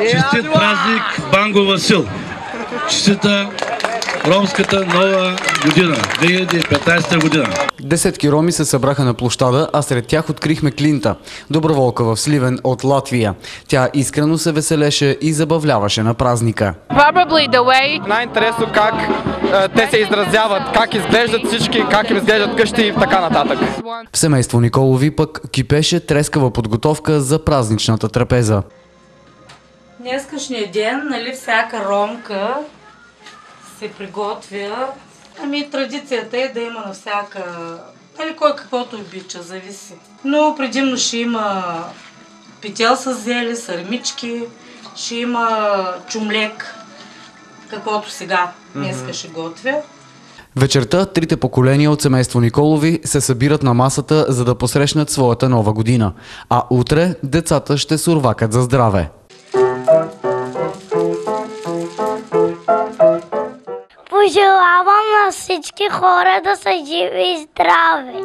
Честит празник Банго Васил! Честита ромската нова година, 2015 година! Десетки роми се събраха на площада, а сред тях открихме Клинта, доброволка в Сливен от Латвия. Тя искрено се веселеше и забавляваше на празника. Най-интересно как те се изразяват, как изглеждат всички, как им изглеждат къщи и така нататък. В семейство Николови пък кипеше трескава подготовка за празничната трапеза. Днескашния ден, нали, всяка ромка се приготвя. Ами традицията е да има на всяка, нали, кой каквото обича, зависи. Но предимно ще има пител с зели, сърмички, ще има чумлек, каквото сега днеска ще готвя. Вечерта трите поколения от семейство Николови се събират на масата, за да посрещнат своята нова година. А утре децата ще сурвакат за здраве. Пожелавам на всички хора да са живи и здрави.